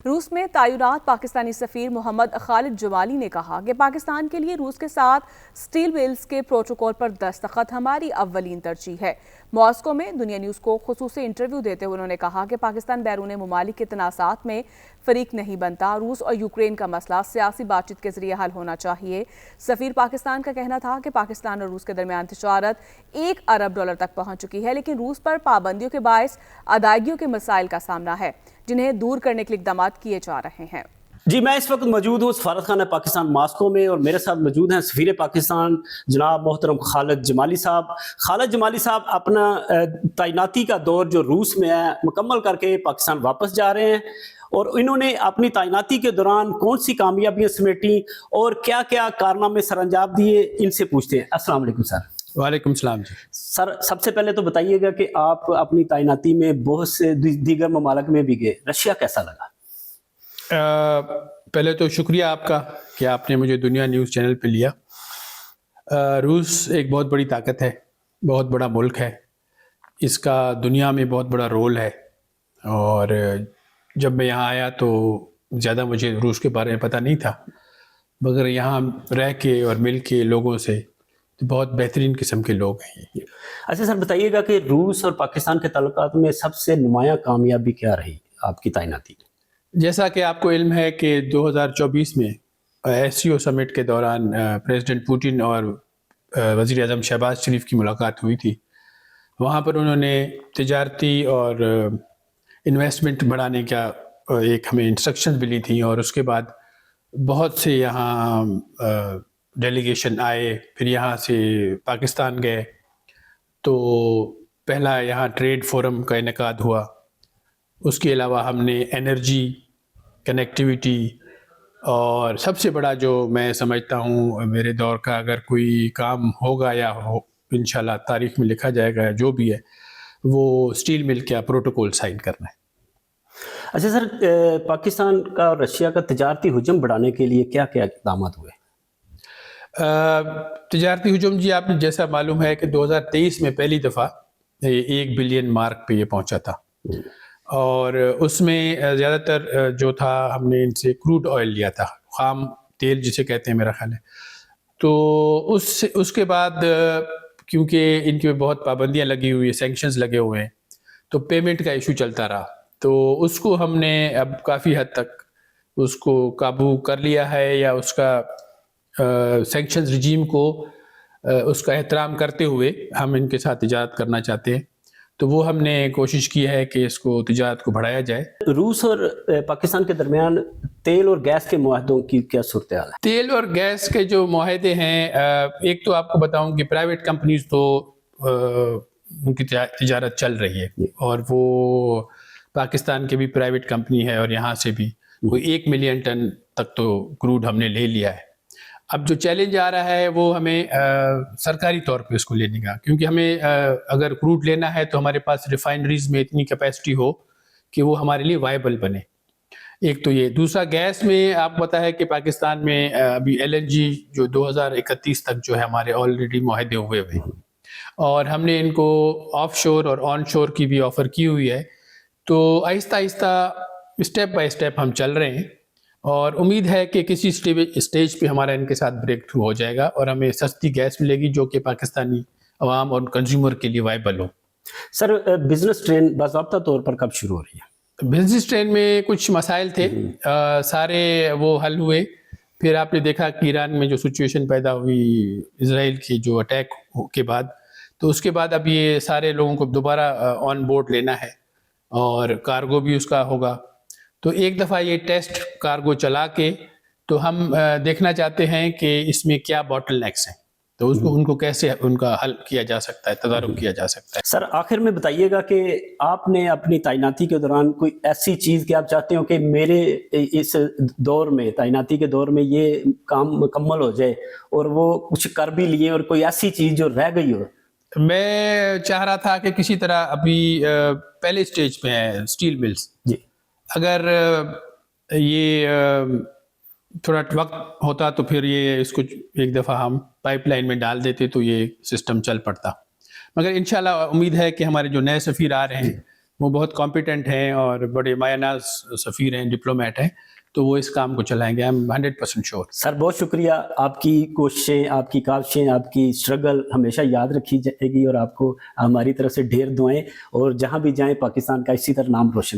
روس میں تعینات پاکستانی سفیر محمد خالد جمالی نے کہا کہ پاکستان کے لیے روس کے ساتھ سٹیل ملز کے پروٹوکول پر دستخط ہماری اولین ترجیح ہے۔ ماسکو میں دنیا نیوز کو خصوصی انٹرویو دیتے ہوئے انہوں نے کہا کہ پاکستان بیرون ممالک کے تنازعات میں فریق نہیں بنتا۔ روس اور یوکرین کا مسئلہ سیاسی بات چیت کے ذریعے حل ہونا چاہیے۔ سفیر پاکستان کا کہنا تھا کہ پاکستان اور روس کے درمیان تجارت $1 ارب تک پہنچ چکی ہے، لیکن روس پر پابندیوں کے باعث ادائیگیوں کے مسائل کا سامنا ہے، جنہیں دور کرنے کے لیے اقدامات کیے جا رہے ہیں۔ جی، میں اس وقت موجود ہوں سفارت خانہ پاکستان ماسکو میں، اور میرے ساتھ موجود ہیں سفیر پاکستان جناب محترم خالد جمالی صاحب۔ خالد جمالی صاحب اپنا تعیناتی کا دور جو روس میں ہے مکمل کر کے پاکستان واپس جا رہے ہیں، اور انہوں نے اپنی تعیناتی کے دوران کون سی کامیابیاں سمیٹیں اور کیا کیا کارنامے سر انجام دیے، ان سے پوچھتے ہیں۔ السلام علیکم سر۔ وعلیکم السلام جی۔ سر، سب سے پہلے تو بتائیے گا کہ آپ اپنی تعیناتی میں بہت سے دیگر ممالک میں بھی گئے، رشیا کیسا لگا؟ پہلے تو شکریہ آپ کا کہ آپ نے مجھے دنیا نیوز چینل پہ لیا۔ روس ایک بہت بڑی طاقت ہے، بہت بڑا ملک ہے، اس کا دنیا میں بہت بڑا رول ہے، اور جب میں یہاں آیا تو زیادہ مجھے روس کے بارے میں پتہ نہیں تھا، مگر یہاں رہ کے اور مل کے لوگوں سے بہت بہترین قسم کے لوگ ہیں یہ۔ اچھا سر، بتائیے گا کہ روس اور پاکستان کے تعلقات میں سب سے نمایاں کامیابی کیا رہی آپ کی تعیناتی میں؟ جیسا کہ آپ کو علم ہے کہ 2024 میں SCO سمٹ کے دوران پریزیڈنٹ پوٹن اور وزیر اعظم شہباز شریف کی ملاقات ہوئی تھی۔ وہاں پر انہوں نے تجارتی اور انویسٹمنٹ بڑھانے کا ایک ہمیں انسٹرکشنز ملی تھیں، اور اس کے بعد بہت سے یہاں ڈیلیگیشن آئے، پھر یہاں سے پاکستان گئے، تو پہلا یہاں ٹریڈ فورم کا انعقاد ہوا۔ اس کے علاوہ ہم نے انرجی، کنیکٹیویٹی، اور سب سے بڑا جو میں سمجھتا ہوں میرے دور کا اگر کوئی کام ہوگا یا ہو انشاءاللہ تاریخ میں لکھا جائے گا جو بھی ہے، وہ سٹیل مل کا پروٹوکول سائن کرنا ہے۔ اچھا سر، پاکستان کا اور رشیا کا تجارتی حجم بڑھانے کے لیے کیا کیا اقدامات ہوئے؟ تجارتی حجم جی، آپ نے جیسا معلوم ہے کہ 2023 میں پہلی دفعہ 1 بلین مارک پہ یہ پہنچا تھا، اور اس میں زیادہ تر جو تھا ہم نے ان سے کروڈ آئل لیا تھا، خام تیل جسے کہتے ہیں میرا خیال ہے۔ تو اس کے بعد کیونکہ ان کی بہت پابندیاں لگی ہوئی ہیں، سینکشنز لگے ہوئے ہیں، تو پیمنٹ کا ایشو چلتا رہا، تو اس کو ہم نے اب کافی حد تک اس کو قابو کر لیا ہے، یا اس کا سینکشنز رجیم کو اس کا احترام کرتے ہوئے ہم ان کے ساتھ تجارت کرنا چاہتے ہیں، تو وہ ہم نے کوشش کی ہے کہ اس کو تجارت کو بڑھایا جائے۔ روس اور پاکستان کے درمیان تیل اور گیس کے معاہدوں کی کیا صورتحال ہے؟ تیل اور گیس کے جو معاہدے ہیں، ایک تو آپ کو بتاؤں کہ پرائیویٹ کمپنیز تو ان کی تجارت چل رہی ہے، اور وہ پاکستان کی بھی پرائیویٹ کمپنی ہے، اور یہاں سے بھی کوئی 1 ملین ٹن تک تو کروڈ ہم نے لے لیا ہے۔ اب جو چیلنج آ رہا ہے وہ ہمیں سرکاری طور پہ اس کو لینے کا، کیونکہ ہمیں اگر کروڈ لینا ہے تو ہمارے پاس ریفائنریز میں اتنی کیپیسٹی ہو کہ وہ ہمارے لیے وائبل بنے۔ ایک تو یہ، دوسرا گیس میں آپ پتہ ہے کہ پاکستان میں ابھی LNG جو 2031 تک جو ہے ہمارے آلریڈی معاہدے ہوئے ہیں، اور ہم نے ان کو آف شور اور آن شور کی بھی آفر کی ہوئی ہے، تو آہستہ آہستہ اسٹیپ بائی اسٹیپ ہم چل رہے ہیں، اور امید ہے کہ کسی اسٹیج پہ ہمارا ان کے ساتھ بریک تھرو ہو جائے گا، اور ہمیں سستی گیس ملے گی جو کہ پاکستانی عوام اور کنزیومر کے لیے وائبل ہو۔ سر، بزنس ٹرین باضابطہ طور پر کب شروع ہو رہی ہے؟ بزنس ٹرین میں کچھ مسائل تھے، سارے وہ حل ہوئے۔ پھر آپ نے دیکھا کہ ایران میں جو سچویشن پیدا ہوئی اسرائیل کی جو اٹیک کے بعد، تو اس کے بعد اب یہ سارے لوگوں کو دوبارہ آن بورڈ لینا ہے، اور کارگو بھی اس کا ہوگا، تو ایک دفعہ یہ ٹیسٹ کارگو چلا کے تو ہم دیکھنا چاہتے ہیں کہ اس میں کیا باٹل نیکس ہیں، تو ان کو کیسے ان کا حل کیا جا سکتا ہے، تدارک کیا جا سکتا ہے۔ سر، آخر میں بتائیے گا کہ آپ نے اپنی تعیناتی کے دوران کوئی ایسی چیز کہ آپ چاہتے ہو کہ میرے اس دور میں، تعیناتی کے دور میں یہ کام مکمل ہو جائے، اور وہ کچھ کر بھی لیے، اور کوئی ایسی چیز جو رہ گئی ہو؟ میں چاہ رہا تھا کہ کسی طرح ابھی پہلے سٹیج پہ ہیں سٹیل ملز، جی، اگر یہ تھوڑا وقت ہوتا تو پھر یہ اس کو ایک دفعہ ہم پائپ لائن میں ڈال دیتے تو یہ سسٹم چل پڑتا، مگر انشاءاللہ امید ہے کہ ہمارے جو نئے سفیر آ رہے ہیں وہ بہت کمپیٹنٹ ہیں اور بڑے مایہ ناز سفیر ہیں، ڈپلومیٹ ہیں، تو وہ اس کام کو چلائیں گے. I'm 100% sure. سر بہت شکریہ. آپ کی کوششیں، آپ کی کاوشیں، آپ کی اسٹرگل ہمیشہ یاد رکھی جائے گی، اور آپ کو ہماری طرف سے ڈھیر دعائیں، اور جہاں بھی جائیں پاکستان کا اسی طرح نام روشن